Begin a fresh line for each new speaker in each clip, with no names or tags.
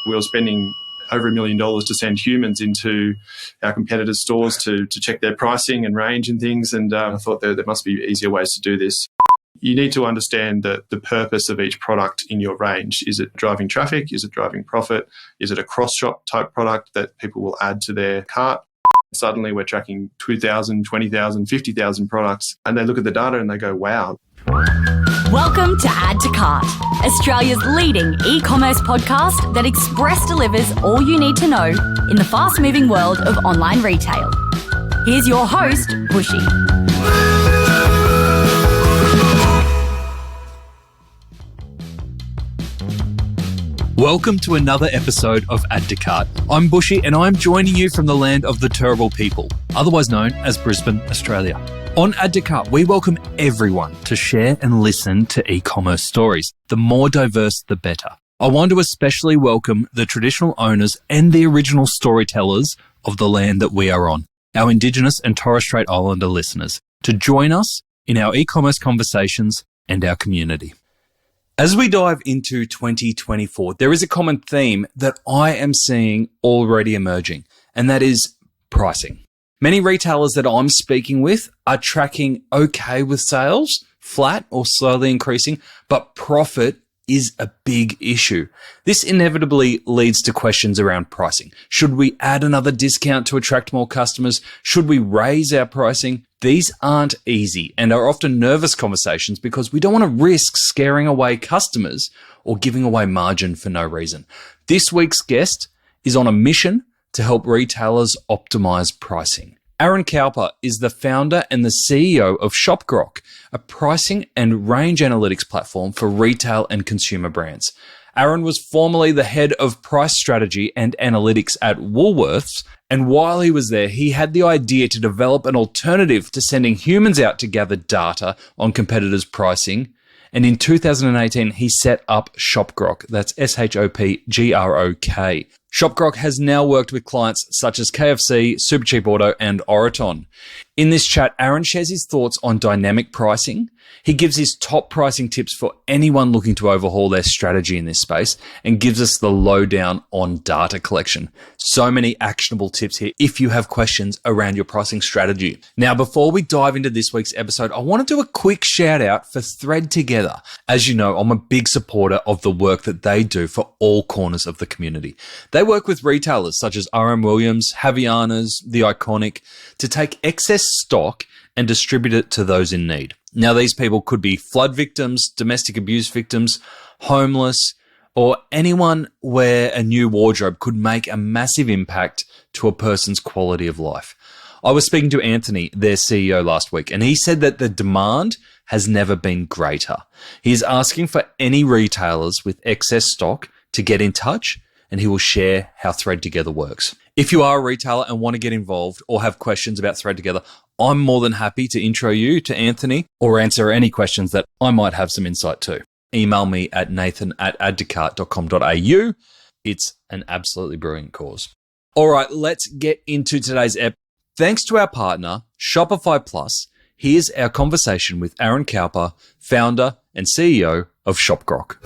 We were spending over $1 million to send humans into our competitors' stores to check their pricing and range and things. And I thought there must be easier ways to do this. You need to understand the purpose of each product in your range. Is it driving traffic? Is it driving profit? Is it a cross-shop type product that people will add to their cart? Suddenly we're tracking 2,000, 20,000, 50,000 products, and they look at the data and they go, wow.
Welcome to Add to Cart, Australia's leading e-commerce podcast that express delivers all you need to know in the fast-moving world of online retail. Here's your host, Bushy.
Welcome to another episode of Add to Cart. I'm Bushy and I'm joining you from the land of the Turrbal people, otherwise known as Brisbane, Australia. On Add to Cart, we welcome everyone to share and listen to e-commerce stories. The more diverse, the better. I want to especially welcome the traditional owners and the original storytellers of the land that we are on, our Indigenous and Torres Strait Islander listeners, to join us in our e-commerce conversations and our community. As we dive into 2024, there is a common theme that I am seeing already emerging, and that is pricing. Many retailers that I'm speaking with are tracking okay with sales, flat or slowly increasing, but profit is a big issue. This inevitably leads to questions around pricing. Should we add another discount to attract more customers? Should we raise our pricing? These aren't easy and are often nervous conversations because we don't want to risk scaring away customers or giving away margin for no reason. This week's guest is on a mission to help retailers optimize pricing. Aaron Cowper is the founder and the CEO of ShopGrok, a pricing and range analytics platform for retail and consumer brands. Aaron was formerly the head of price strategy and analytics at Woolworths, and while he was there, he had the idea to develop an alternative to sending humans out to gather data on competitors' pricing. And in 2018, he set up ShopGrok. That's ShopGrok. ShopGrok has now worked with clients such as KFC, Supercheap Auto, and Oraton. In this chat, Aaron shares his thoughts on dynamic pricing. He gives his top pricing tips for anyone looking to overhaul their strategy in this space and gives us the lowdown on data collection. So many actionable tips here if you have questions around your pricing strategy. Now, before we dive into this week's episode, I want to do a quick shout out for Thread Together. As you know, I'm a big supporter of the work that they do for all corners of the community. They work with retailers such as RM Williams, Havaianas, The Iconic to take excess stock and distribute it to those in need. Now, these people could be flood victims, domestic abuse victims, homeless, or anyone where a new wardrobe could make a massive impact to a person's quality of life. I was speaking to Anthony, their CEO, last week, and he said that the demand has never been greater. He is asking for any retailers with excess stock to get in touch, and he will share how Thread Together works. If you are a retailer and want to get involved or have questions about Thread Together, I'm more than happy to intro you to Anthony or answer any questions that I might have some insight to. Email me at nathan@addtocart.com.au. It's an absolutely brilliant cause. All right, let's get into today's ep. Thanks to our partner, Shopify Plus, here's our conversation with Aaron Cowper, founder and CEO of ShopGrok.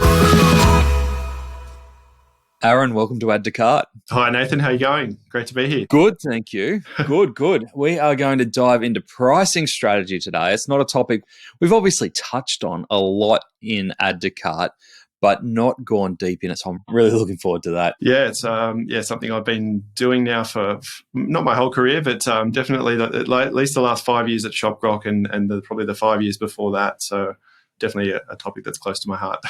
Aaron, welcome to Add to Cart.
Hi, Nathan. How are you going? Great to be here.
Good, thank you. Good. We are going to dive into pricing strategy today. It's not a topic we've obviously touched on a lot in Add to Cart, but not gone deep in it. So I'm really looking forward to that.
Yeah, it's something I've been doing now for not my whole career, but definitely at least the last 5 years at ShopGrok and probably the 5 years before that. So definitely a topic that's close to my heart.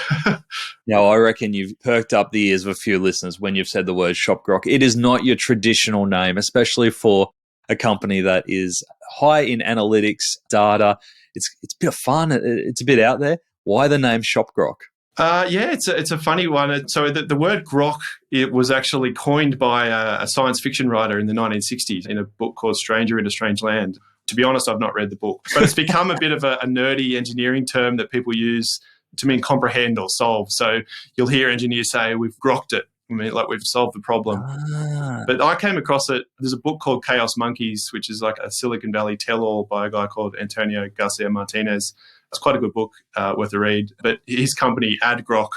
Now, I reckon you've perked up the ears of a few listeners when you've said the word ShopGrok. It is not your traditional name, especially for a company that is high in analytics, data. It's a bit of fun. It's a bit out there. Why the name ShopGrok?
It's a funny one. So the word grok, it was actually coined by a science fiction writer in the 1960s in a book called Stranger in a Strange Land. To be honest, I've not read the book, but it's become a bit of a nerdy engineering term that people use to mean comprehend or solve. So you'll hear engineers say, we've grokked it. I mean, like we've solved the problem. But I came across it. There's a book called Chaos Monkeys, which is like a Silicon Valley tell-all by a guy called Antonio Garcia Martinez. It's quite a good book, worth a read. But his company, AdGrok,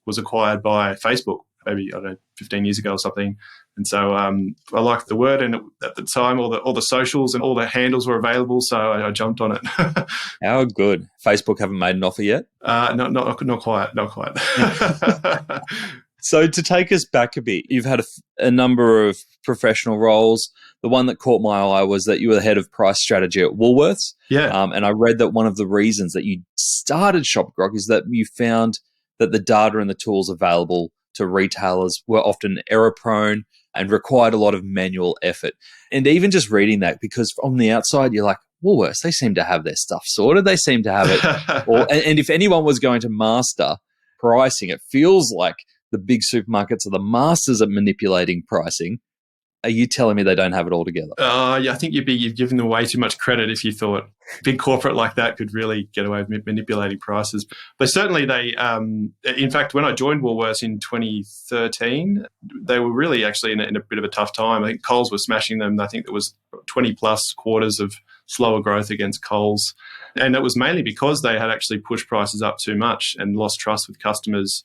was acquired by Facebook maybe, I don't know, 15 years ago or something. And so I liked the word, and at the time all the socials and all the handles were available, so I jumped on it.
How good. Facebook haven't made an offer yet?
Not quite.
So to take us back a bit, you've had a number of professional roles. The one that caught my eye was that you were the head of price strategy at Woolworths.
Yeah.
And I read that one of the reasons that you started ShopGrok is that you found that the data and the tools available to retailers were often error-prone and required a lot of manual effort. And even just reading that, because on the outside, you're like, Woolworths, they seem to have their stuff sorted. They seem to have it. And if anyone was going to master pricing, it feels like the big supermarkets are the masters at manipulating pricing. Are you telling me they don't have it all together?
Yeah, I think you've given them way too much credit if you thought big corporate like that could really get away with manipulating prices. But certainly in fact, when I joined Woolworths in 2013, they were really actually in a bit of a tough time. I think Coles was smashing them. I think there was 20 plus quarters of slower growth against Coles. And it was mainly because they had actually pushed prices up too much and lost trust with customers.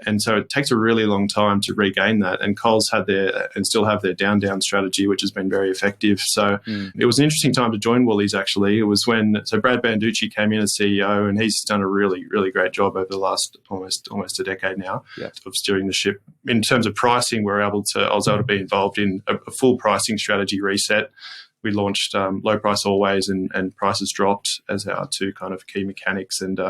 And so it takes a really long time to regain that. And Coles had and still have their down strategy, which has been very effective. So It was an interesting time to join Woolies, actually. It was so Brad Banducci came in as CEO, and he's done a really, really great job over the last almost a decade now of steering the ship. In terms of pricing, I was able to be involved in a full pricing strategy reset. We launched Low Price Always and Prices Dropped as our two kind of key mechanics. And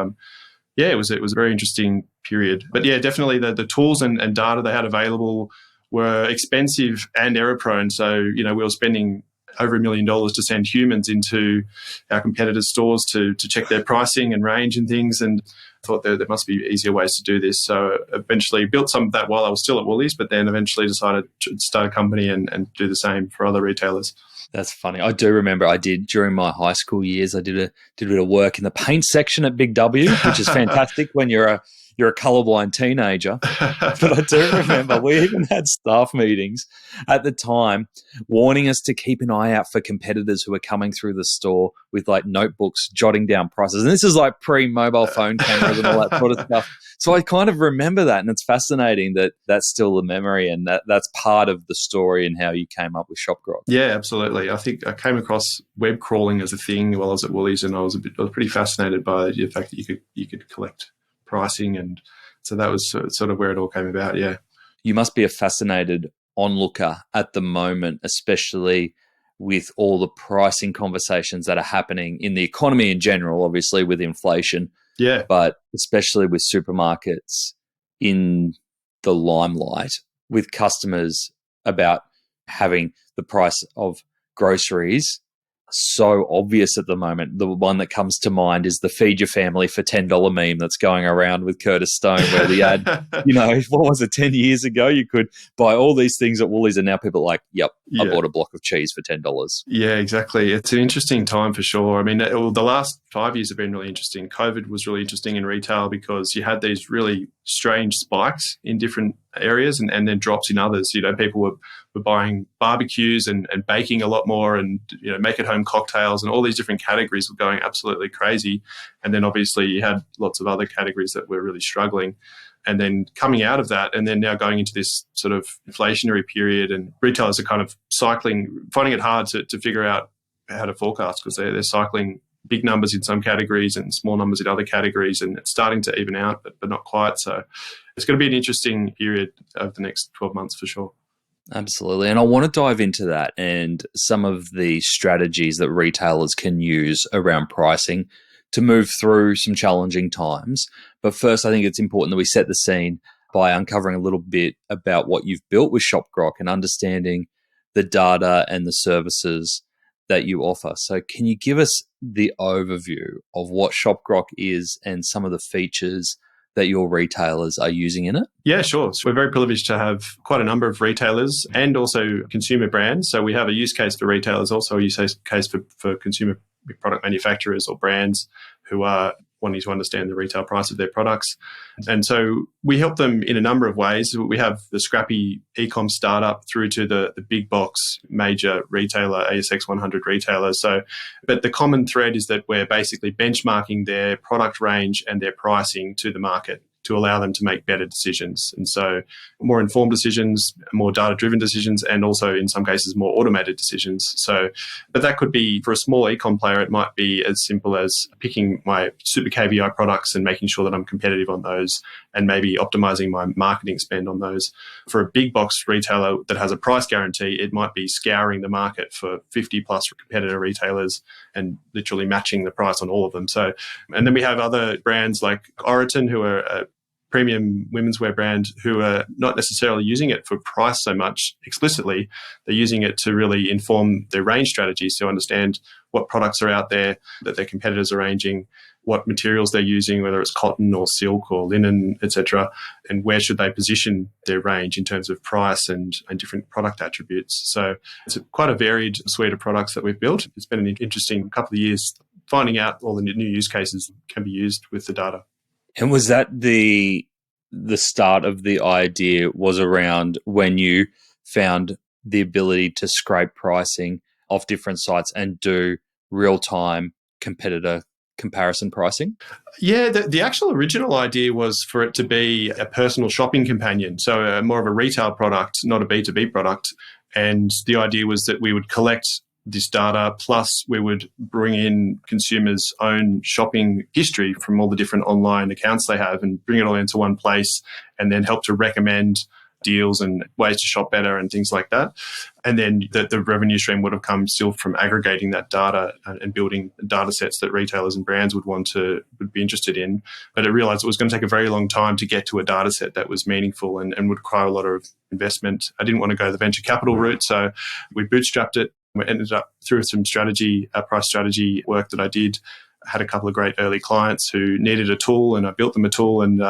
it was a very interesting period. But yeah, definitely the tools and data they had available were expensive and error-prone. So, we were spending over $1 million to send humans into our competitors' stores to check their pricing and range and things. And I thought there must be easier ways to do this. So eventually built some of that while I was still at Woolies, but then eventually decided to start a company and do the same for other retailers.
That's funny. I do remember I did during my high school years. I did a bit of work in the paint section at Big W, which is fantastic when you're a colorblind teenager. But I do remember we even had staff meetings at the time warning us to keep an eye out for competitors who were coming through the store with like notebooks jotting down prices. And this is like pre-mobile phone cameras and all that sort of stuff. So I kind of remember that, and it's fascinating that that's still the memory, and that's part of the story and how you came up with ShopGrok.
Yeah, absolutely. I think I came across web crawling as a thing while I was at Woolies, and I was pretty fascinated by the fact that you could collect pricing, and so that was sort of where it all came about. Yeah,
you must be a fascinated onlooker at the moment, especially with all the pricing conversations that are happening in the economy in general, obviously with inflation.
Yeah,
but especially with supermarkets in the limelight, with customers about having the price of groceries so obvious at the moment. The one that comes to mind is the feed your family for $10 meme that's going around with Curtis Stone, where the ad, what was it, 10 years ago, you could buy all these things at Woolies, and now people are like, yep, I bought a block of cheese for $10.
Yeah, exactly. It's an interesting time for sure. I mean, the last 5 years have been really interesting. COVID was really interesting in retail because you had these really strange spikes in different areas and then drops in others. People were buying barbecues and baking a lot more, and make at home cocktails, and all these different categories were going absolutely crazy. And then obviously you had lots of other categories that were really struggling. And then coming out of that, and then now going into this sort of inflationary period, and retailers are kind of finding it hard to figure out how to forecast, because they're cycling big numbers in some categories and small numbers in other categories, and it's starting to even out, but not quite. So it's going to be an interesting period over the next 12 months for sure.
Absolutely. And I want to dive into that and some of the strategies that retailers can use around pricing to move through some challenging times. But first, I think it's important that we set the scene by uncovering a little bit about what you've built with ShopGrok and understanding the data and the services that you offer. So can you give us the overview of what ShopGrok is and some of the features that your retailers are using in it?
Yeah, sure. So we're very privileged to have quite a number of retailers and also consumer brands. So we have a use case for retailers, also a use case for consumer product manufacturers or brands who are wanting to understand the retail price of their products. And so we help them in a number of ways. We have the scrappy e-com startup through to the big box major retailer, ASX 100 retailer. But the common thread is that we're basically benchmarking their product range and their pricing to the market to allow them to make better decisions. And so more informed decisions, more data-driven decisions, and also in some cases more automated decisions. So, but that could be, for a small e-com player, it might be as simple as picking my super KVI products and making sure that I'm competitive on those, and maybe optimizing my marketing spend on those. For a big box retailer that has a price guarantee, it might be scouring the market for 50 plus competitor retailers and literally matching the price on all of them. So, and then we have other brands like Oroton, who are a premium women's wear brand, who are not necessarily using it for price so much explicitly. They're using it to really inform their range strategies, to understand what products are out there that their competitors are ranging, what materials they're using, whether it's cotton or silk or linen, etc., and where should they position their range in terms of price and different product attributes. So it's quite a varied suite of products that we've built. It's been an interesting couple of years finding out all the new use cases that can be used with the data.
And was that the start of the idea, was around when you found the ability to scrape pricing off different sites and do real-time competitor comparison pricing?
Yeah, the actual original idea was for it to be a personal shopping companion, so more of a retail product, not a B2B product. And the idea was that we would collect this data, plus we would bring in consumers' own shopping history from all the different online accounts they have and bring it all into one place, and then help to recommend deals and ways to shop better and things like that. And then the revenue stream would have come still from aggregating that data and building data sets that retailers and brands would be interested in. But I realized it was going to take a very long time to get to a data set that was meaningful and would require a lot of investment. I didn't want to go the venture capital route, so we bootstrapped it. We ended up, through some price strategy work that I did, had a couple of great early clients who needed a tool, and I built them a tool, and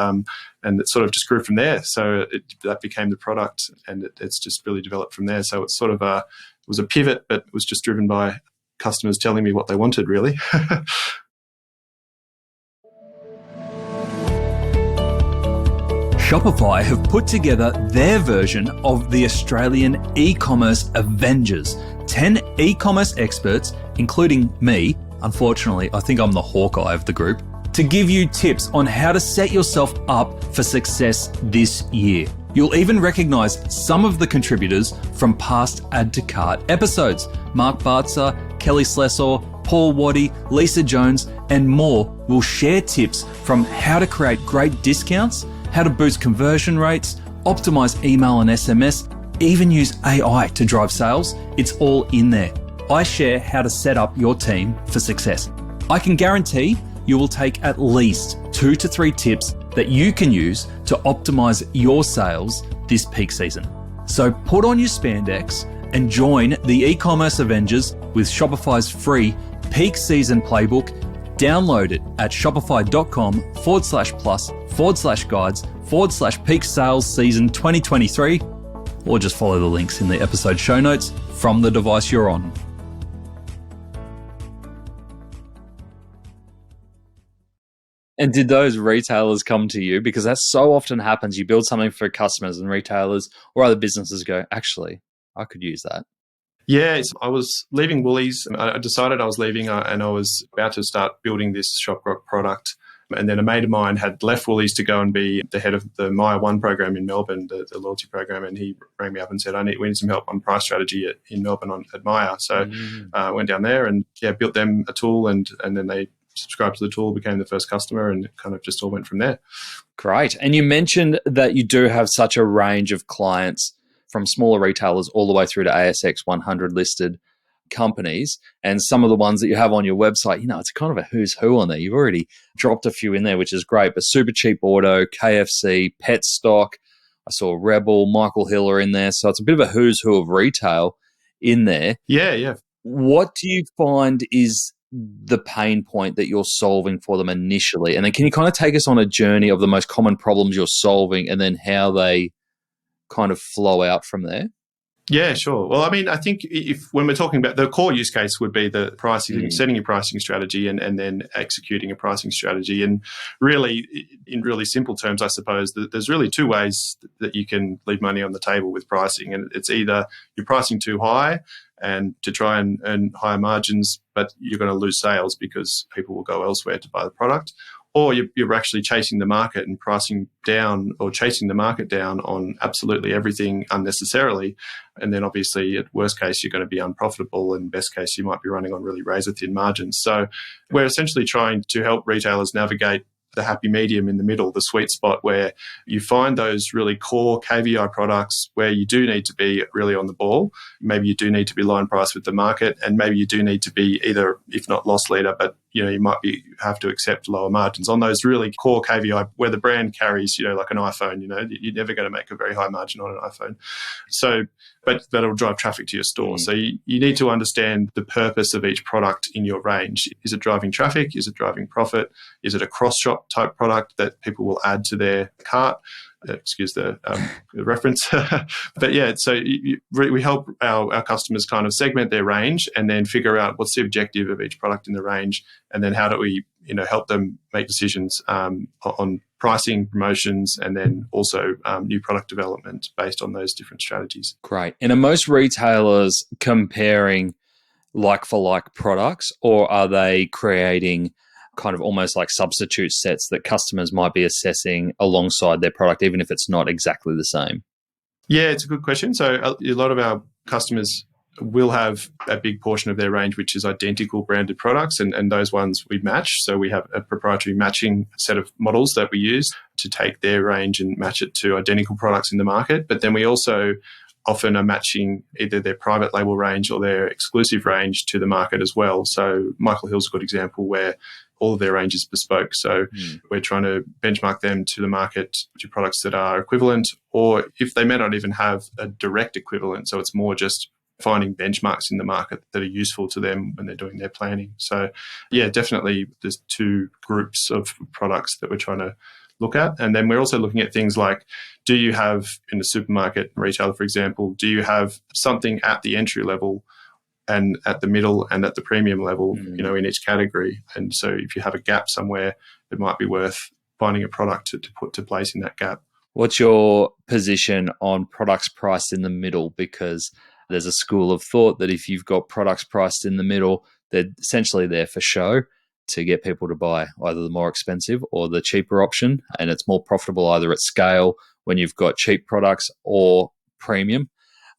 it sort of just grew from there. So that became the product, and it's just really developed from there. So it's sort of it was a pivot, but it was just driven by customers telling me what they wanted, really.
Shopify have put together their version of the Australian e-commerce Avengers. 10 e-commerce experts, including me, unfortunately, I think I'm the Hawkeye of the group, to give you tips on how to set yourself up for success this year. You'll even recognise some of the contributors from past Add to Cart episodes. Mark Bartzer, Kelly Slessor, Paul Waddy, Lisa Jones, and more will share tips from how to create great discounts, how to boost conversion rates, optimize email and SMS, even use AI to drive sales. It's all in there. I share how to set up your team for success. I can guarantee you will take at least 2 to 3 tips that you can use to optimize your sales this peak season. So put on your spandex and join the e-commerce Avengers with Shopify's free peak season playbook. Download it at shopify.com/plus/guides/peak sales season 2023, or just follow the links in the episode show notes from the device you're on. And did those retailers come to you? Because that so often happens. You build something for customers and retailers or other businesses go, actually, I could use that.
Yeah, I was leaving Woolies. I decided I was leaving, and I was about to start building this ShopGrok product. And then a mate of mine had left Woolies to go and be the head of the Myer One program in Melbourne, the loyalty program. And he rang me up and said, we need some help on price strategy in Melbourne at Myer. So I went down there and built them a tool, and then they subscribed to the tool, became the first customer, and it kind of just all went from there.
Great. And you mentioned that you do have such a range of clients, from smaller retailers all the way through to ASX 100 listed companies. And some of the ones that you have on your website, it's kind of a who's who on there. You've already dropped a few in there, which is great. But Supercheap Auto, KFC, Petstock, I saw Rebel, Michael Hill are in there. So it's a bit of a who's who of retail in there.
Yeah.
What do you find is the pain point that you're solving for them initially? And then can you kind of take us on a journey of the most common problems you're solving and then how they kind of flow out from there?
Yeah, sure. Well, I think when we're talking about the core use case would be the pricing, setting your pricing strategy and then executing a pricing strategy. And really, in really simple terms, I suppose, there's really 2 ways that you can leave money on the table with pricing. And it's either you're pricing too high and to try and earn higher margins, but you're going to lose sales because people will go elsewhere to buy the product. or you're actually chasing the market and pricing down or chasing the market down on absolutely everything unnecessarily. And then obviously at worst case, you're going to be unprofitable, and best case, you might be running on really razor thin margins. So we're essentially trying to help retailers navigate the happy medium in the middle, the sweet spot where you find those really core KVI products where you do need to be really on the ball. Maybe you do need to be line price with the market, and maybe you do need to be either, if not loss leader, but you might have to accept lower margins on those really core KVI where the brand carries, like an iPhone. You're never going to make a very high margin on an iPhone. So, but that'll drive traffic to your store. So you need to understand the purpose of each product in your range. Is it driving traffic? Is it driving profit? Is it a cross-shop type product that people will add to their cart? Excuse the reference. But yeah, so we help our customers kind of segment their range and then figure out what's the objective of each product in the range, and then how do we help them make decisions on pricing, promotions, and then also new product development based on those different strategies.
Great. And are most retailers comparing like-for-like products, or are they creating kind of almost like substitute sets that customers might be assessing alongside their product, even if it's not exactly the same?
Yeah, it's a good question. So a lot of our customers will have a big portion of their range which is identical branded products, and those ones we match. So we have a proprietary matching set of models that we use to take their range and match it to identical products in the market. But then we also often are matching either their private label range or their exclusive range to the market as well. So Michael Hill's a good example where all of their range is bespoke. So we're trying to benchmark them to the market to products that are equivalent, or if they may not even have a direct equivalent. So it's more just finding benchmarks in the market that are useful to them when they're doing their planning. So yeah, definitely there's two groups of products that we're trying to look at. And then we're also looking at things like, do you have in the supermarket retailer, for example, do you have something at the entry level and at the middle and at the premium level, in each category? And so if you have a gap somewhere, it might be worth finding a product to put to place in that gap.
What's your position on products priced in the middle? Because there's a school of thought that if you've got products priced in the middle, they're essentially there for show to get people to buy either the more expensive or the cheaper option. And it's more profitable either at scale when you've got cheap products, or premium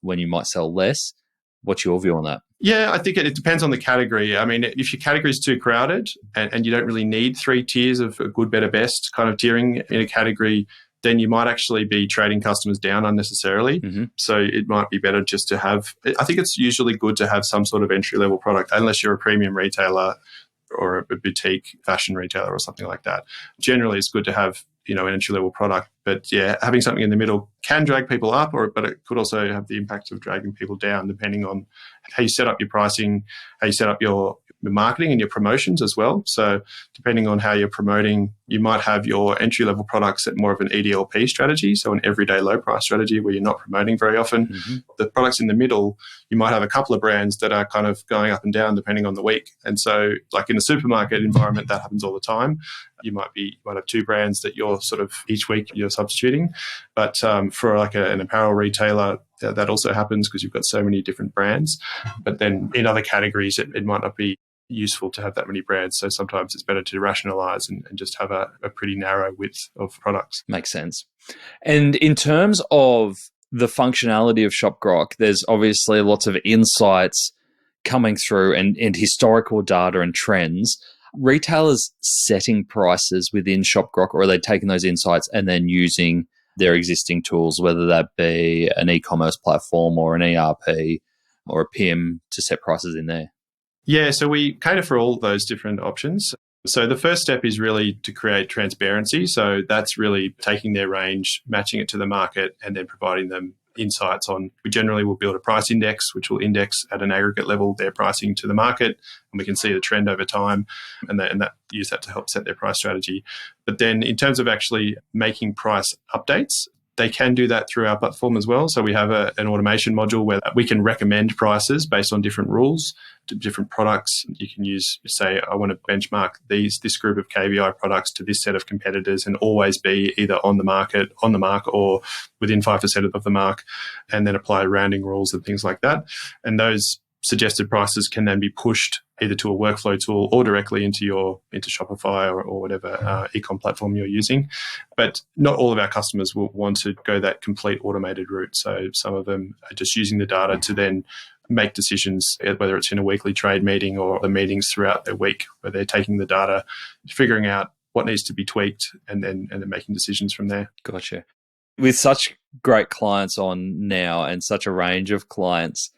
when you might sell less. What's your view on that?
Yeah, I think it depends on the category. I mean, if your category is too crowded and you don't really need 3 tiers of a good, better, best kind of tiering in a category, then you might actually be trading customers down unnecessarily. So it might be better just to have, I think it's usually good to have some sort of entry-level product, unless you're a premium retailer or a boutique fashion retailer or something like that. Generally, it's good to have an entry-level product. But yeah, having something in the middle can drag people up, but it could also have the impact of dragging people down, depending on how you set up your pricing, how you set up your marketing and your promotions as well. So depending on how you're promoting, you might have your entry-level products at more of an EDLP strategy, so an everyday low price strategy where you're not promoting very often. The products in the middle, you might have a couple of brands that are kind of going up and down depending on the week. And so like in a supermarket environment, that happens all the time. You might have 2 brands that you're sort of each week you're substituting. But for like an apparel retailer, that also happens because you've got so many different brands. But then in other categories, it might not be useful to have that many brands. So sometimes it's better to rationalize and just have a pretty narrow width of products.
Makes sense. And in terms of the functionality of ShopGrok, there's obviously lots of insights coming through and historical data and trends. Retailers setting prices within ShopGrok, or are they taking those insights and then using their existing tools, whether that be an e-commerce platform or an ERP or a PM, to set prices in there?
Yeah, so we cater for all those different options. So the first step is really to create transparency. So that's really taking their range, matching it to the market, and then providing them insights on. We generally will build a price index, which will index at an aggregate level their pricing to the market, and we can see the trend over time, and that use that to help set their price strategy. But then in terms of actually making price updates, they can do that through our platform as well. So we have an automation module where we can recommend prices based on different rules to different products. You can use, say, I want to benchmark this group of KVI products to this set of competitors and always be either on the mark, or within 5% of the mark, and then apply rounding rules and things like that. And those suggested prices can then be pushed either to a workflow tool or directly into Shopify or whatever e-com platform you're using. But not all of our customers will want to go that complete automated route. So some of them are just using the data to then make decisions, whether it's in a weekly trade meeting or the meetings throughout their week, where they're taking the data, figuring out what needs to be tweaked, and then making decisions from there.
Gotcha. With such great clients on now and such a range of clients,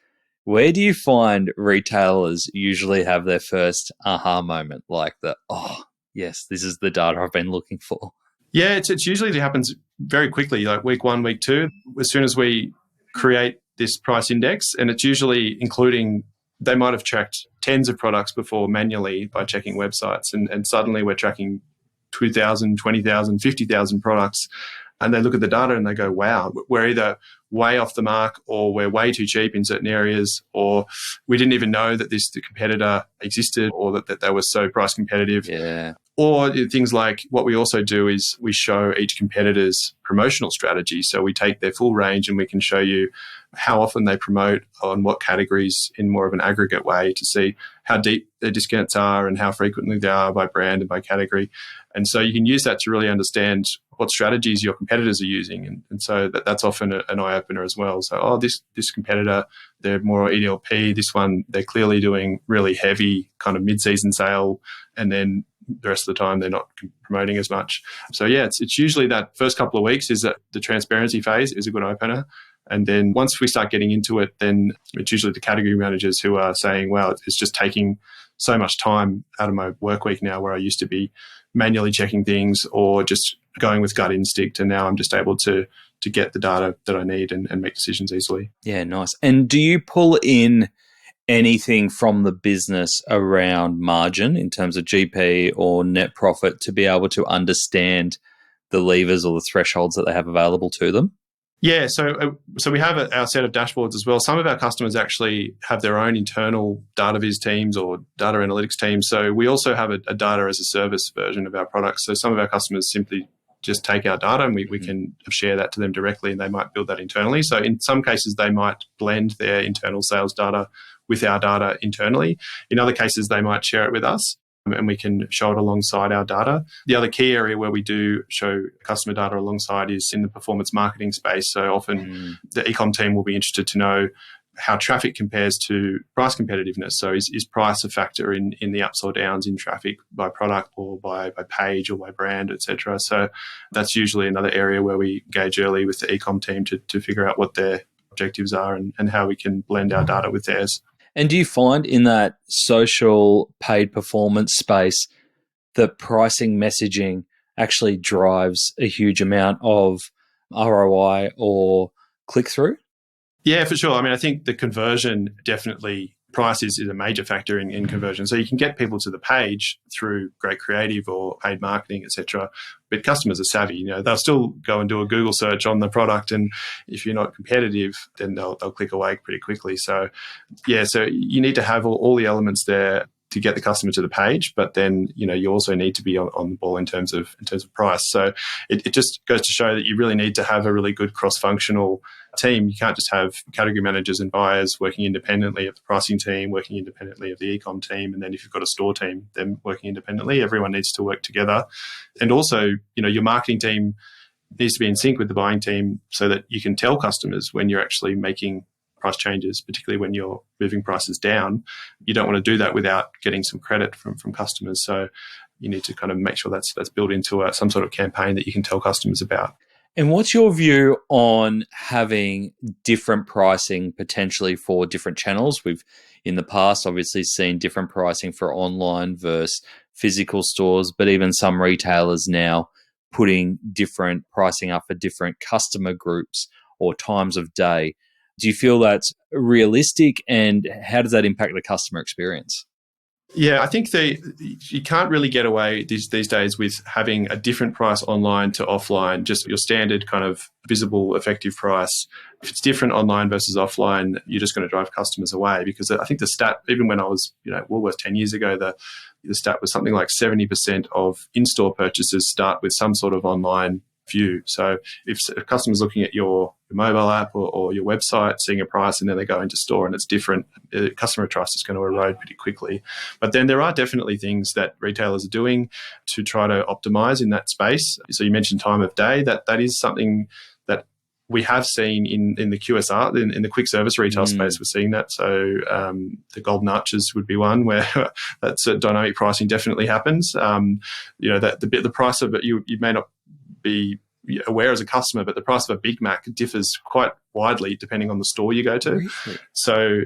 where do you find retailers usually have their first aha moment, like oh, yes, this is the data I've been looking for?
Yeah, it usually happens very quickly, like week 1, week 2, as soon as we create this price index. And it's usually including, they might have tracked tens of products before manually by checking websites. And suddenly we're tracking 2,000, 20,000, 50,000 products. And they look at the data and they go, wow, we're either way off the mark, or we're way too cheap in certain areas, or we didn't even know that the competitor existed, or that they were so price competitive.
Yeah.
Or things like, what we also do is we show each competitor's promotional strategy. So we take their full range and we can show you how often they promote on what categories in more of an aggregate way, to see how deep their discounts are and how frequently they are by brand and by category. And so you can use that to really understand what strategies your competitors are using. And so that's often an eye-opener as well. So, this competitor, they're more EDLP. This one, they're clearly doing really heavy kind of mid-season sale, and then the rest of the time they're not promoting as much. So yeah, it's usually that first couple of weeks is that the transparency phase is a good opener. And then once we start getting into it, then it's usually the category managers who are saying, well, it's just taking so much time out of my work week now, where I used to be manually checking things or just going with gut instinct. And now I'm just able to get the data that I need and make decisions easily.
Yeah, nice. And do you pull in anything from the business around margin in terms of GP or net profit to be able to understand the levers or the thresholds that they have available to them?
Yeah, so we have our set of dashboards as well. Some of our customers actually have their own internal data viz teams or data analytics teams. So we also have a data as a service version of our products. So some of our customers simply just take our data and we can share that to them directly, and they might build that internally. So in some cases, they might blend their internal sales data with our data internally. In other cases, they might share it with us, and we can show it alongside our data. The other key area where we do show customer data alongside is in the performance marketing space. So often the e-com team will be interested to know how traffic compares to price competitiveness. So is price a factor in the ups or downs in traffic by product or by page or by brand, etc. So that's usually another area where we engage early with the e-com team to figure out what their objectives are and how we can blend our data with theirs.
And do you find in that social paid performance space that pricing messaging actually drives a huge amount of ROI or click-through?
Yeah, for sure. I mean, I think the conversion, definitely price is a major factor in conversion. So you can get people to the page through great creative or paid marketing, etc. But customers are savvy. They'll still go and do a Google search on the product, and if you're not competitive, then they'll click away pretty quickly. So yeah, so you need to have all the elements there to get the customer to the page, but then you also need to be on the ball in terms of price. So it just goes to show that you really need to have a really good cross-functional team. You can't just have category managers and buyers working independently of the pricing team, working independently of the e-com team, and then if you've got a store team, them working independently. Everyone needs to work together. And also, your marketing team needs to be in sync with the buying team so that you can tell customers when you're actually making price changes, particularly when you're moving prices down. You don't want to do that without getting some credit from customers. So you need to kind of make sure that's built into some sort of campaign that you can tell customers about.
And what's your view on having different pricing potentially for different channels? We've in the past obviously seen different pricing for online versus physical stores, but even some retailers now putting different pricing up for different customer groups or times of day. Do you feel that's realistic, and how does that impact the customer experience?
Yeah, I think you can't really get away these days with having a different price online to offline, just your standard kind of visible effective price. If it's different online versus offline, you're just going to drive customers away, because I think the stat, even when I was at Woolworths 10 years ago, the stat was something like 70% of in-store purchases start with some sort of online view. So if a customer's looking at your mobile app or your website, seeing a price, and then they go into store and it's different, customer trust is going to erode pretty quickly. But then there are definitely things that retailers are doing to try to optimize in that space. So you mentioned time of day. That is something that we have seen in the QSR, in the quick service retail space. We're seeing that. So the golden arches would be one where that's dynamic pricing definitely happens. That the price of it, you may not be aware as a customer, but the price of a Big Mac differs quite widely depending on the store you go to.
Really?
So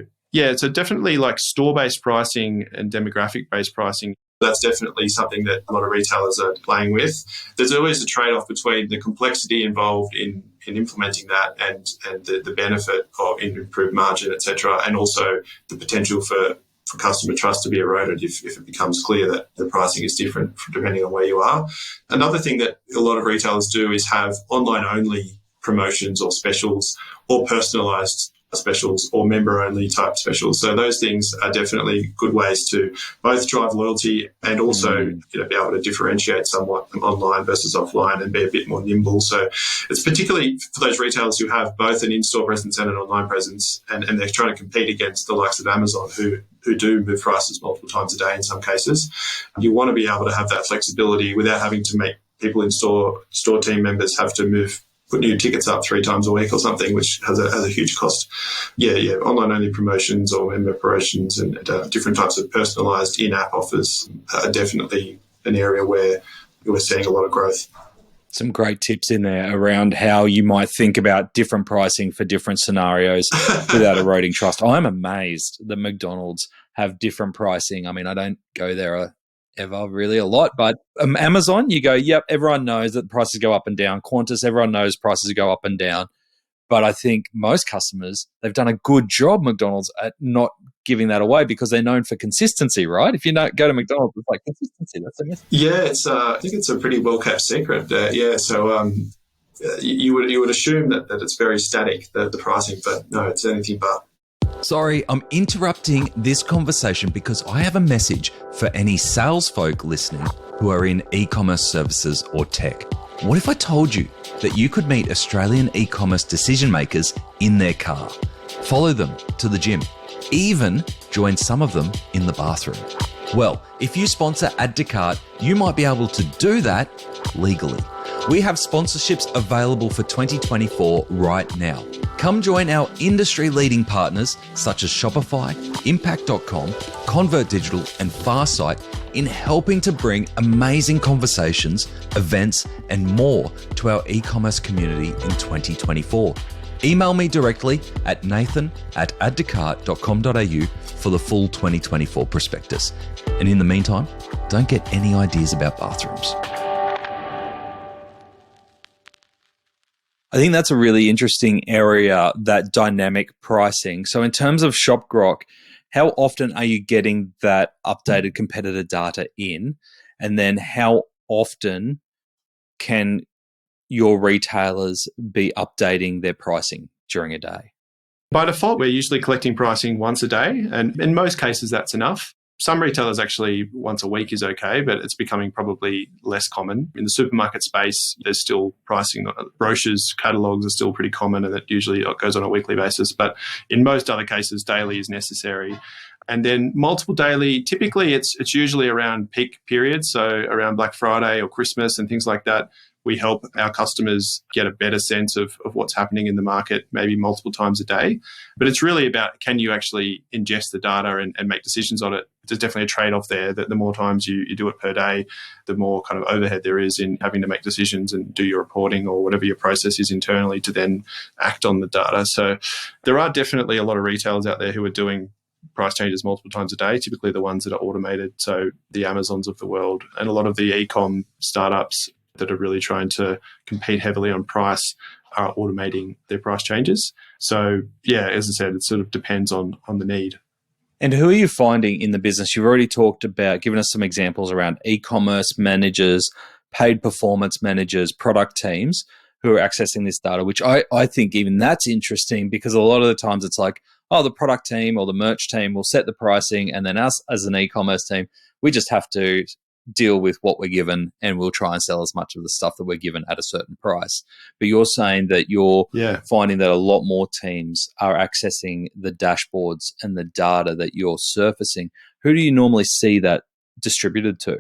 definitely like store-based pricing and demographic-based pricing. That's definitely something that a lot of retailers are playing with. There's always a trade-off between the complexity involved in implementing that and the benefit of improved margin, et cetera, and also the potential for customer trust to be eroded if it becomes clear that the pricing is different depending on where you are. Another thing that a lot of retailers do is have online-only promotions or specials or personalised specials or member-only type specials. So those things are definitely good ways to both drive loyalty and also be able to differentiate somewhat online versus offline and be a bit more nimble. So it's particularly for those retailers who have both an in-store presence and an online presence, and they're trying to compete against the likes of Amazon who do move prices multiple times a day in some cases. You want to be able to have that flexibility without having to make people in store team members have to put new tickets up 3 times a week or something, which has a huge cost. Online-only promotions or member promotions and different types of personalised in-app offers are definitely an area where we're seeing a lot of growth.
Some great tips in there around how you might think about different pricing for different scenarios without eroding trust. I'm amazed that McDonald's have different pricing. I mean, I don't go there ever really a lot, but Amazon, you go, yep, everyone knows that prices go up and down. Qantas, everyone knows prices go up and down. But I think most customers, they've done a good job, McDonald's, at not giving that away because they're known for consistency, right? If you don't go to McDonald's, it's like consistency. That's a myth.
Yeah, I think it's a pretty well-kept secret. So you would assume that it's very static, the pricing, but no, it's anything but.
Sorry, I'm interrupting this conversation because I have a message for any sales folk listening who are in e-commerce services or tech. What if I told you that you could meet Australian e-commerce decision makers in their car, follow them to the gym, even join some of them in the bathroom? Well, if you sponsor Add to Cart, you might be able to do that legally. We have sponsorships available for 2024 right now. Come join our industry-leading partners such as Shopify, Impact.com, Convert Digital, and Farsight in helping to bring amazing conversations, events, and more to our e-commerce community in 2024. Email me directly at nathan@addtocart.com.au for the full 2024 prospectus. And in the meantime, don't get any ideas about bathrooms. I think that's a really interesting area, that dynamic pricing. So in terms of ShopGrok, how often are you getting that updated competitor data in? And then how often can your retailers be updating their pricing during a day?
By default, we're usually collecting pricing once a day, and in most cases that's enough. Some retailers actually once a week is okay, but it's becoming probably less common. In the supermarket space, there's still pricing. Brochures, catalogues are still pretty common, and it usually goes on a weekly basis. But in most other cases, daily is necessary. And then multiple daily, typically it's usually around peak periods, so around Black Friday or Christmas and things like that. We help our customers get a better sense of what's happening in the market, maybe multiple times a day. But it's really about, can you actually ingest the data and make decisions on it? There's definitely a trade-off there that the more times you do it per day, the more kind of overhead there is in having to make decisions and do your reporting or whatever your process is internally to then act on the data. So there are definitely a lot of retailers out there who are doing price changes multiple times a day, typically the ones that are automated. So the Amazons of the world and a lot of the e-com startups that are really trying to compete heavily on price are automating their price changes. So yeah, as I said, it sort of depends on the need.
And who are you finding in the business? You've already talked about, given us some examples around e-commerce managers, paid performance managers, product teams who are accessing this data, which I think even that's interesting because a lot of the times it's like, oh, the product team or the merch team will set the pricing, and then us as an e-commerce team, we just have to deal with what we're given and we'll try and sell as much of the stuff that we're given at a certain price. But you're saying that you're finding that a lot more teams are accessing the dashboards and the data that you're surfacing. Who do you normally see that distributed to?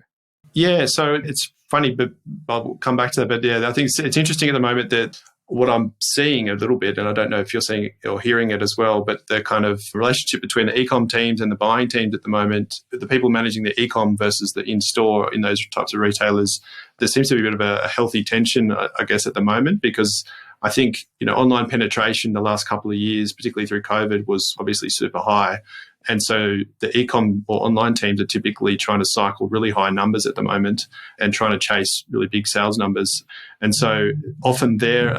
Yeah, so it's funny, but I'll come back to that. But yeah, I think it's interesting at the moment that what I'm seeing a little bit, and I don't know if you're seeing it or hearing it as well, but the kind of relationship between the e-com teams and the buying teams at the moment, the people managing the e-com versus the in-store in those types of retailers, there seems to be a bit of a healthy tension, I guess, at the moment, because I think, online penetration the last couple of years, particularly through COVID, was obviously super high. And so the e-com or online teams are typically trying to cycle really high numbers at the moment and trying to chase really big sales numbers. And so often their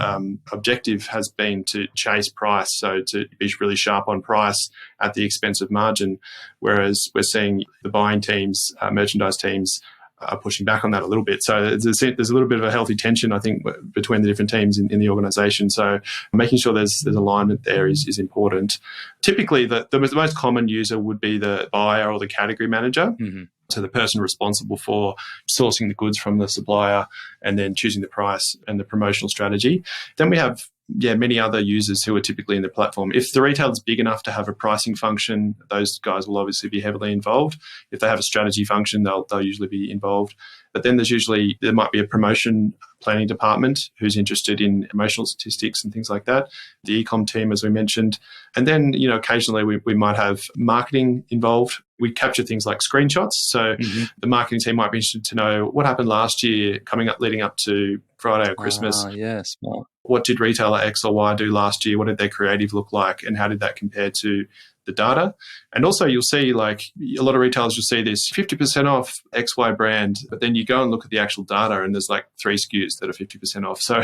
objective has been to chase price, so to be really sharp on price at the expense of margin, whereas we're seeing the buying teams, merchandise teams, are pushing back on that a little bit. So there's a little bit of a healthy tension, I think, between the different teams in the organisation. So making sure there's alignment there is important. Typically, the most common user would be the buyer or the category manager. Mm-hmm. So the person responsible for sourcing the goods from the supplier and then choosing the price and the promotional strategy. Then we have many other users who are typically in the platform. If the retailer's big enough to have a pricing function, those guys will obviously be heavily involved. If they have a strategy function, they'll usually be involved. But then there might be a promotion planning department who's interested in emotional statistics and things like that. The e-com team, as we mentioned. And then, occasionally we might have marketing involved. We capture things like screenshots. So the marketing team might be interested to know what happened last year leading up to Friday or Christmas.
Yeah, smart.
What did retailer X or Y do last year? What did their creative look like? And how did that compare to the data? And also you'll see, like, a lot of retailers will see this 50% off XY brand, but then you go and look at the actual data and there's like 3 SKUs that are 50% off. So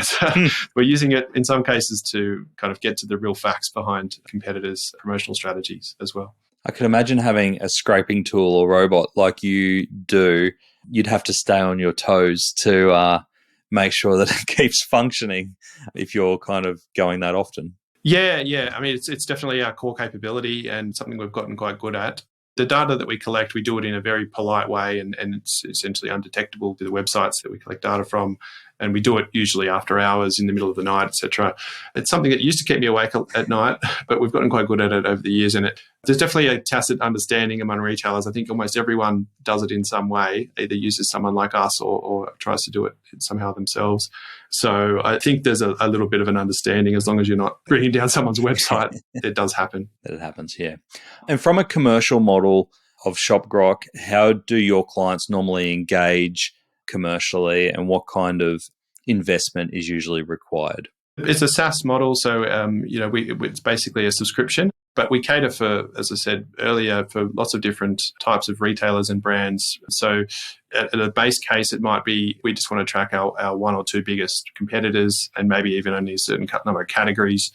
we're using it in some cases to kind of get to the real facts behind competitors' promotional strategies as well.
I can imagine having a scraping tool or robot like you do. You'd have to stay on your toes to make sure that it keeps functioning if you're kind of going that often.
Yeah. I mean, it's definitely our core capability and something we've gotten quite good at. The data that we collect, we do it in a very polite way and it's essentially undetectable to the websites that we collect data from. And we do it usually after hours, in the middle of the night, etc. It's something that used to keep me awake at night, but we've gotten quite good at it over the years. And there's definitely a tacit understanding among retailers. I think almost everyone does it in some way, either uses someone like us or tries to do it somehow themselves. So I think there's a little bit of an understanding, as long as you're not bringing down someone's website, it does happen.
That it happens, yeah. And from a commercial model of ShopGrok, how do your clients normally engage commercially and what kind of investment is usually required?
It's a SaaS model, so it's basically a subscription, but we cater for, as I said earlier, for lots of different types of retailers and brands. So at a base case, it might be we just want to track our 1 or 2 biggest competitors and maybe even only a certain number of categories.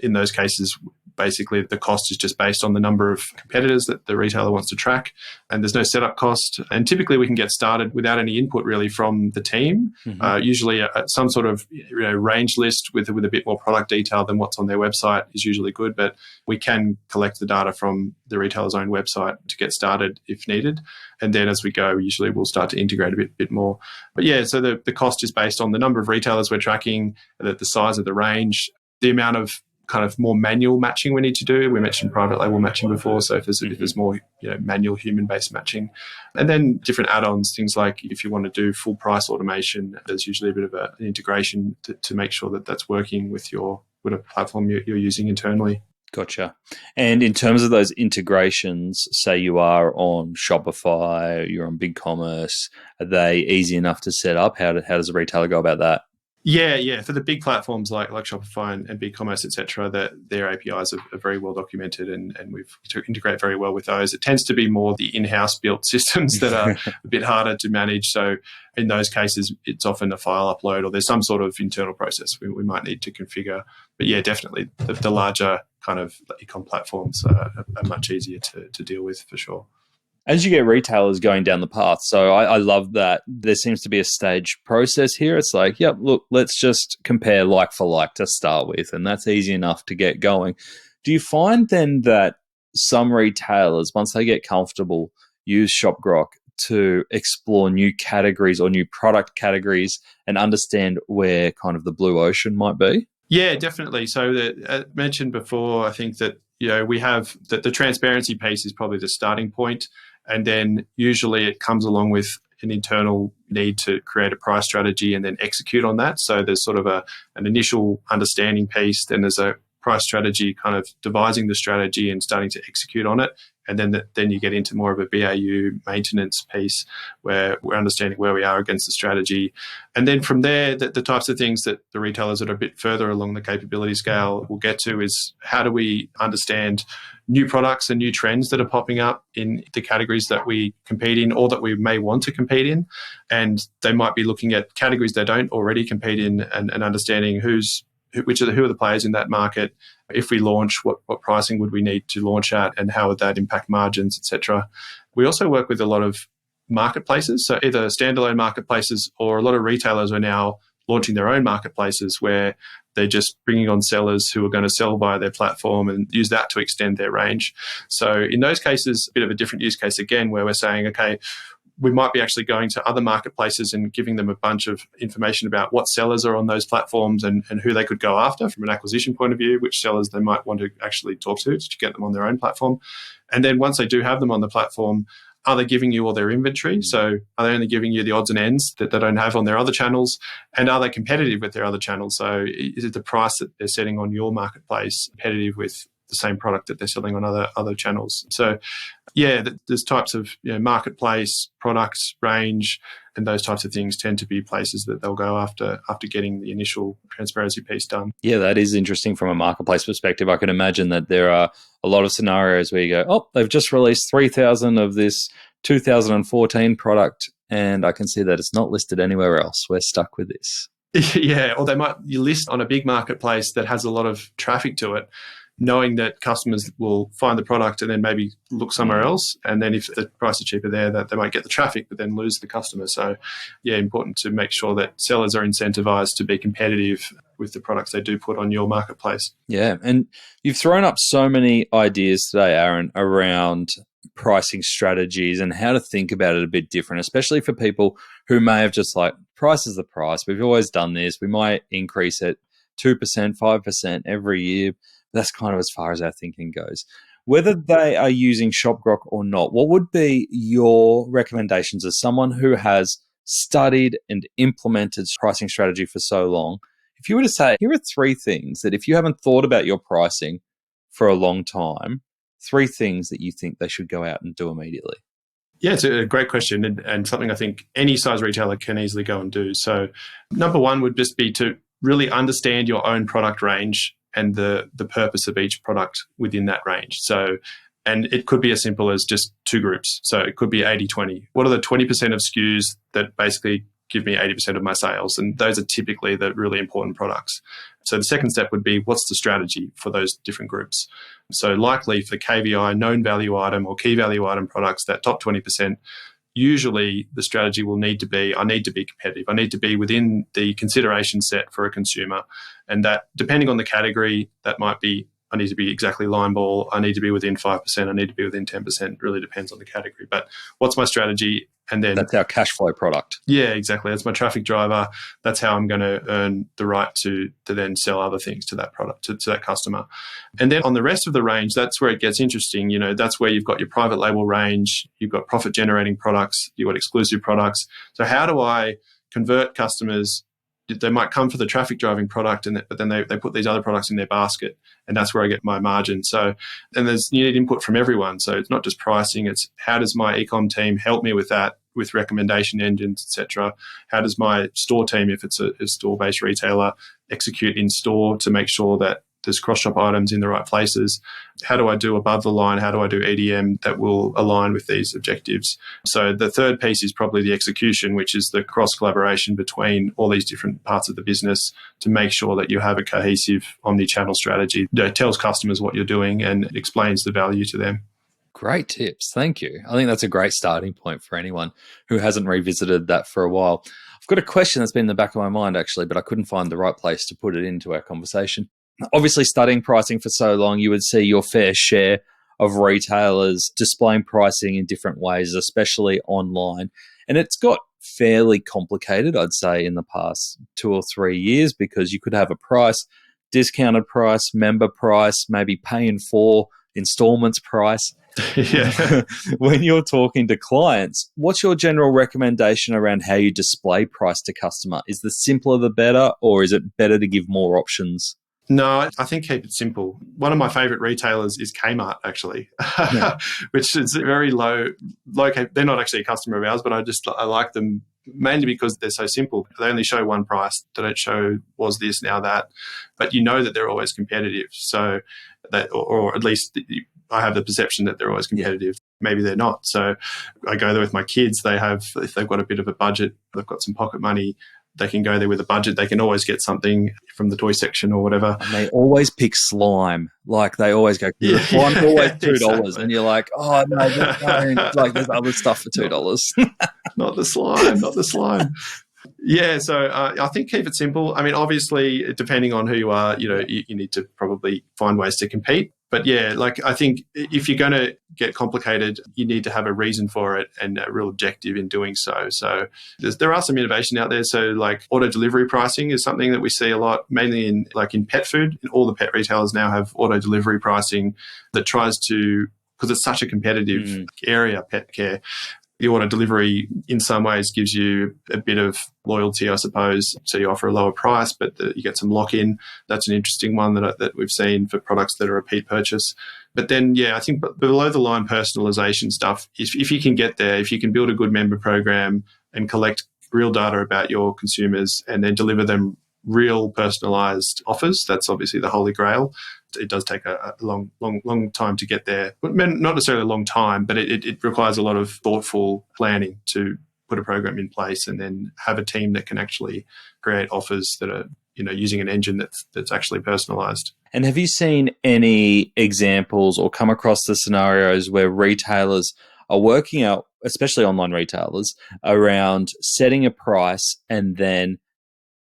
In those cases, basically the cost is just based on the number of competitors that the retailer wants to track, and there's no setup cost. And typically we can get started without any input really from the team. Usually some sort of range list with a bit more product detail than what's on their website is usually good, but we can collect the data from the retailer's own website to get started if needed. And then as we go, usually we'll start to integrate a bit more. But yeah, so the cost is based on the number of retailers we're tracking, the size of the range, the amount of kind of more manual matching we need to do. We mentioned private label matching before, so if there's more manual human-based matching. And then different add-ons, things like if you want to do full price automation, there's usually a bit of an integration to make sure that that's working with a platform you're using internally.
Gotcha. And in terms of those integrations, say you are on Shopify, you're on BigCommerce, are they easy enough to set up? How does a retailer go about that?
Yeah. For the big platforms like Shopify and BigCommerce, etc., their APIs are very well documented, and we integrate very well with those. It tends to be more the in-house built systems that are a bit harder to manage. So in those cases, it's often a file upload or there's some sort of internal process we might need to configure. But yeah, definitely the larger kind of e-com platforms are much easier to deal with for sure.
As you get retailers going down the path, so I love that there seems to be a staged process here. It's like, yep, look, let's just compare like for like to start with, and that's easy enough to get going. Do you find then that some retailers, once they get comfortable, use ShopGrok to explore new categories or new product categories and understand where kind of the blue ocean might be?
Yeah, definitely. So I mentioned before, I think that, we have the transparency piece is probably the starting point. And then usually it comes along with an internal need to create a price strategy and then execute on that. So there's sort of an initial understanding piece, then there's a price strategy, kind of devising the strategy and starting to execute on it. And then you get into more of a BAU maintenance piece where we're understanding where we are against the strategy. And then from there, the types of things that the retailers that are a bit further along the capability scale will get to is how do we understand new products and new trends that are popping up in the categories that we compete in or that we may want to compete in. And they might be looking at categories they don't already compete in and understanding who are the players in that market. If we launch, what pricing would we need to launch at, and how would that impact margins, etc. We also work with a lot of marketplaces, so either standalone marketplaces or a lot of retailers are now launching their own marketplaces where they're just bringing on sellers who are going to sell via their platform and use that to extend their range. So in those cases, a bit of a different use case again, where we're saying, okay, we might be actually going to other marketplaces and giving them a bunch of information about what sellers are on those platforms and who they could go after from an acquisition point of view, which sellers they might want to actually talk to get them on their own platform. And then once they do have them on the platform, are they giving you all their inventory? So are they only giving you the odds and ends that they don't have on their other channels? And are they competitive with their other channels? So is it the price that they're setting on your marketplace competitive with the same product that they're selling on other channels? So yeah, there's types of marketplace, products, range, and those types of things tend to be places that they'll go after getting the initial transparency piece done.
Yeah, that is interesting from a marketplace perspective. I can imagine that there are a lot of scenarios where you go, oh, they've just released 3,000 of this 2014 product, and I can see that it's not listed anywhere else. We're stuck with this.
Yeah, or you list on a big marketplace that has a lot of traffic to it, knowing that customers will find the product and then maybe look somewhere else. And then if the price is cheaper there, that they might get the traffic, but then lose the customer. So yeah, important to make sure that sellers are incentivized to be competitive with the products they do put on your marketplace.
Yeah. And you've thrown up so many ideas today, Aaron, around pricing strategies and how to think about it a bit different, especially for people who may have just like, price is the price. We've always done this. We might increase it 2%, 5% every year. That's kind of as far as our thinking goes. Whether they are using ShopGrok or not, what would be your recommendations as someone who has studied and implemented pricing strategy for so long? If you were to say, here are 3 things that if you haven't thought about your pricing for a long time, 3 things that you think they should go out and do immediately.
Yeah, it's a great question and something I think any size retailer can easily go and do. So number 1 would just be to really understand your own product range and the purpose of each product within that range. So, and it could be as simple as just 2 groups. So it could be 80-20. What are the 20% of SKUs that basically give me 80% of my sales? And those are typically the really important products. So the second step would be, what's the strategy for those different groups? So likely for the KVI, known value item or key value item products, that top 20%, usually the strategy will need to be, I need to be competitive. I need to be within the consideration set for a consumer. And that, depending on the category, that might be, I need to be exactly line ball. I need to be within 5%. I need to be within 10%. It really depends on the category. But what's my strategy? And then
that's our cash flow product.
Yeah, exactly. That's my traffic driver. That's how I'm going to earn the right to then sell other things to that product, to that customer. And then on the rest of the range, that's where it gets interesting. That's where you've got your private label range, you've got profit generating products, you've got exclusive products. So how do I convert customers? They might come for the traffic driving product, but then they put these other products in their basket, and that's where I get my margin. So, and you need input from everyone. So it's not just pricing; it's how does my ecom team help me with that, with recommendation engines, etc. How does my store team, if it's a store-based retailer, execute in store to make sure that there's cross-shop items in the right places? How do I do above the line? How do I do EDM that will align with these objectives? So the third piece is probably the execution, which is the cross-collaboration between all these different parts of the business to make sure that you have a cohesive omni-channel strategy that tells customers what you're doing and explains the value to them.
Great tips. Thank you. I think that's a great starting point for anyone who hasn't revisited that for a while. I've got a question that's been in the back of my mind, actually, but I couldn't find the right place to put it into our conversation. Obviously, studying pricing for so long, you would see your fair share of retailers displaying pricing in different ways, especially online. And it's got fairly complicated, I'd say, in the past 2 or 3 years, because you could have a price, discounted price, member price, maybe pay in 4 installments price.
Yeah.
When you're talking to clients, what's your general recommendation around how you display price to customer? Is the simpler the better, or is it better to give more options?
No, I think keep it simple. One of my favourite retailers is Kmart, actually,
Yeah.
which is very low. They're not actually a customer of ours, but I like them mainly because they're so simple. They only show one price. They don't show was this, now that. But you know that they're always competitive. So that, or at least I have the perception that they're always competitive. Yeah. Maybe they're not. So I go there with my kids. If they've got a bit of a budget, they've got some pocket money, they can go there with a budget. They can always get something from the toy section or whatever.
And they always pick slime. Like they always go, slime's always $2. Exactly. And you're like, oh, no, like there's other stuff for $2.
Not the slime, not the slime. Yeah, so I think keep it simple. I mean, obviously, depending on who you are, you need to probably find ways to compete. But yeah, I think if you're going to get complicated, you need to have a reason for it and a real objective in doing so. So there are some innovation out there. So auto delivery pricing is something that we see a lot, mainly in pet food. And all the pet retailers now have auto delivery pricing that tries to, because it's such a competitive area, pet care. The auto delivery in some ways gives you a bit of loyalty, I suppose. So you offer a lower price, but you get some lock-in. That's an interesting one that we've seen for products that are repeat purchase. But then, I think below the line personalization stuff, if you can get there, if you can build a good member program and collect real data about your consumers and then deliver them real personalized offers, that's obviously the holy grail. It does take a long time to get there. Not necessarily a long time, but it requires a lot of thoughtful planning to put a program in place and then have a team that can actually create offers that are, using an engine that's actually personalized.
And have you seen any examples or come across the scenarios where retailers are working out, especially online retailers, around setting a price and then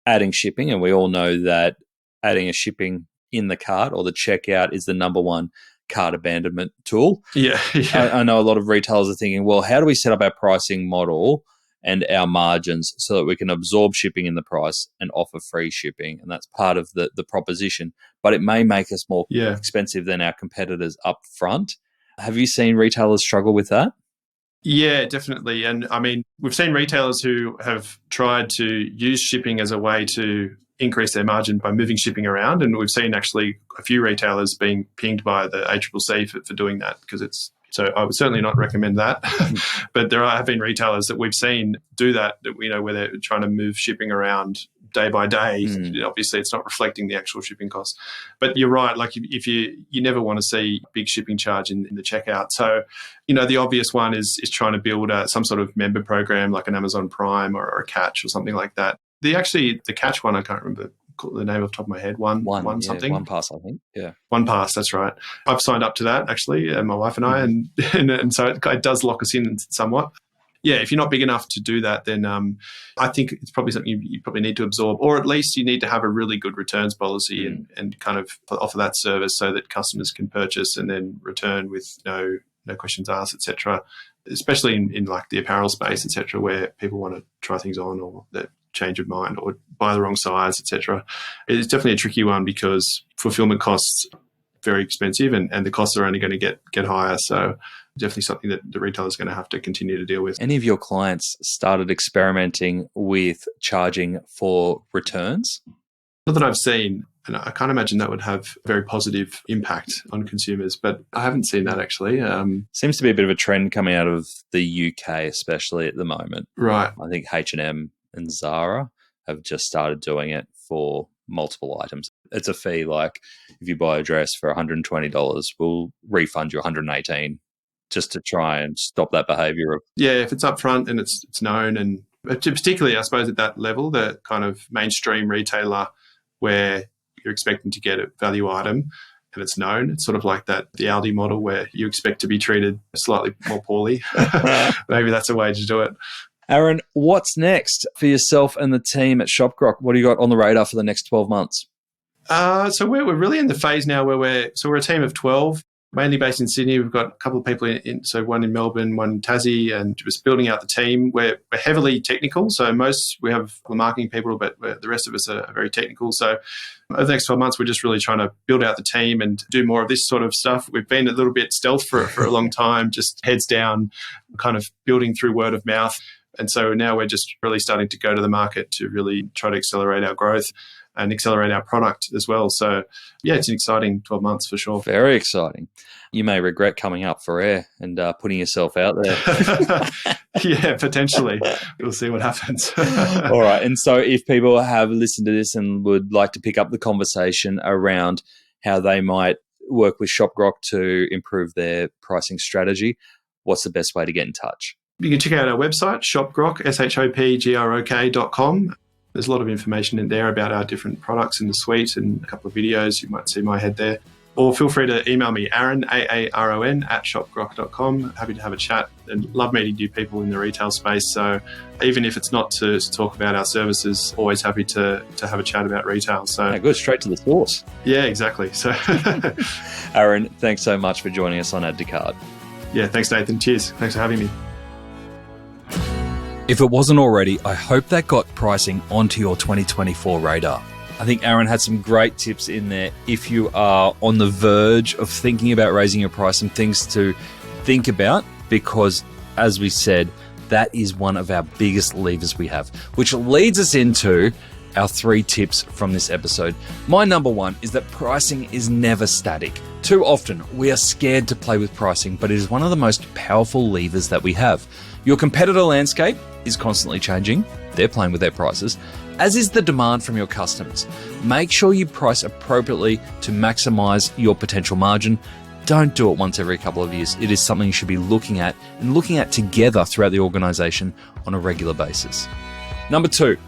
adding shipping? And we all know that adding a shipping in the cart or the checkout is the number one cart abandonment tool.
Yeah.
I know a lot of retailers are thinking, well, how do we set up our pricing model and our margins so that we can absorb shipping in the price and offer free shipping? And that's part of the proposition. But it may make us more expensive than our competitors up front. Have you seen retailers struggle with that?
Yeah, definitely. And I mean, we've seen retailers who have tried to use shipping as a way to increase their margin by moving shipping around. And we've seen actually a few retailers being pinged by the ACCC for doing that, because so I would certainly not recommend that. But have been retailers that we've seen do that, where they're trying to move shipping around day by day. Obviously, it's not reflecting the actual shipping costs. But you're right. If you never want to see big shipping charge in the checkout. So, the obvious one is trying to build some sort of member program like an Amazon Prime or a Catch or something like that. The Catch one, I can't remember the name off the top of my head. One something.
One Pass, I think. Yeah.
One Pass, that's right. I've signed up to that actually, my wife and I, and so it does lock us in somewhat. Yeah, if you're not big enough to do that, then I think it's probably something you probably need to absorb, or at least you need to have a really good returns policy and kind of offer that service so that customers can purchase and then return with no questions asked, etc. Especially in the apparel space, etc., where people want to try things on or that change of mind or buy the wrong size, etc. It's definitely a tricky one because fulfillment costs are very expensive and the costs are only going to get higher. So definitely something that the retailer is going to have to continue to deal with.
Any of your clients started experimenting with charging for returns?
Not that I've seen, and I can't imagine that would have a very positive impact on consumers, but I haven't seen that actually.
Seems to be a bit of a trend coming out of the UK, especially at the moment.
Right.
I think H&M and Zara have just started doing it for multiple items. It's a fee, like if you buy a dress for $120, we'll refund you $118 just to try and stop that behaviour.
If it's upfront and it's known, and particularly, I suppose, at that level, the kind of mainstream retailer where you're expecting to get a value item and it's known, it's sort of like the Aldi model where you expect to be treated slightly more poorly. Maybe that's a way to do it.
Aaron, what's next for yourself and the team at ShopGrok? What do you got on the radar for the next 12 months?
So we're really in the phase now where we're a team of 12. mainly based in Sydney. We've got a couple of people so one in Melbourne, one in Tassie, and just building out the team. We're heavily technical, so we have the marketing people, but the rest of us are very technical. So over the next 12 months, we're just really trying to build out the team and do more of this sort of stuff. We've been a little bit stealth for a long time, just heads down, kind of building through word of mouth. And so now we're just really starting to go to the market to really try to accelerate our growth and accelerate our product as well. So, yeah, it's an exciting 12 months for sure.
Very exciting. You may regret coming up for air and putting yourself out there.
Yeah, potentially. We'll see what happens.
All right. And so if people have listened to this and would like to pick up the conversation around how they might work with ShopGrok to improve their pricing strategy, what's the best way to get in touch?
You can check out our website, ShopGrok, shopgrok.com. There's a lot of information in there about our different products in the suite and a couple of videos. You might see my head there. Or feel free to email me, Aaron, Aaron, @shopgrok.com. Happy to have a chat and love meeting new people in the retail space. So even if it's not to talk about our services, always happy to have a chat about retail. So
go straight to the source.
Yeah, exactly. So
Aaron, thanks so much for joining us on Add to Cart.
Yeah, thanks, Nathan. Cheers. Thanks for having me.
If it wasn't already, I hope that got pricing onto your 2024 radar. I think Aaron had some great tips in there if you are on the verge of thinking about raising your price, and things to think about, because as we said, that is one of our biggest levers we have, which leads us into our 3 tips from this episode. My number 1 is that pricing is never static. Too often, we are scared to play with pricing, but it is one of the most powerful levers that we have. Your competitor landscape is constantly changing. They're playing with their prices, as is the demand from your customers. Make sure you price appropriately to maximize your potential margin. Don't do it once every couple of years. It is something you should be looking at together throughout the organization on a regular basis. Number 2,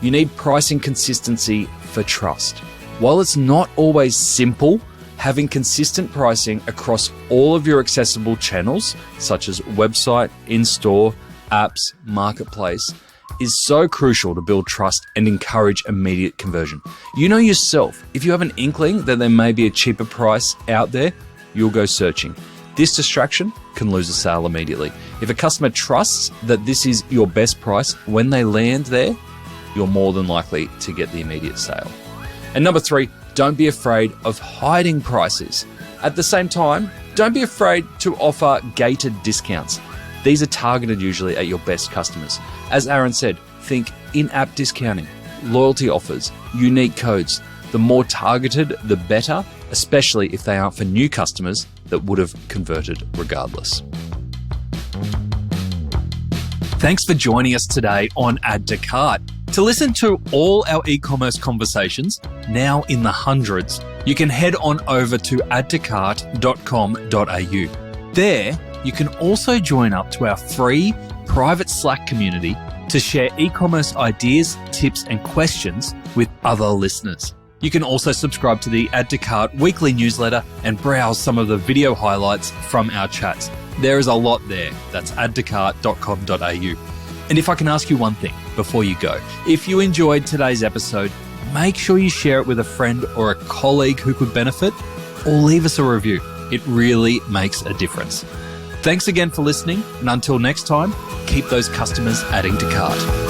you need pricing consistency for trust. While it's not always simple, having consistent pricing across all of your accessible channels, such as website, in-store, apps, marketplace, is so crucial to build trust and encourage immediate conversion. You know yourself, if you have an inkling that there may be a cheaper price out there, you'll go searching. This distraction can lose a sale immediately. If a customer trusts that this is your best price, when they land there, you're more than likely to get the immediate sale. And number 3, don't be afraid of hiding prices. At the same time, don't be afraid to offer gated discounts. These are targeted usually at your best customers. As Aaron said, think in-app discounting, loyalty offers, unique codes. The more targeted, the better, especially if they aren't for new customers that would have converted regardless. Thanks for joining us today on Add to Cart. To listen to all our e-commerce conversations, now in the hundreds, you can head on over to addtocart.com.au. There, you can also join up to our free private Slack community to share e-commerce ideas, tips, and questions with other listeners. You can also subscribe to the Add to Cart weekly newsletter and browse some of the video highlights from our chats. There is a lot there. That's addtocart.com.au. And if I can ask you one thing before you go, if you enjoyed today's episode, make sure you share it with a friend or a colleague who could benefit, or leave us a review. It really makes a difference. Thanks again for listening, and until next time, keep those customers adding to cart.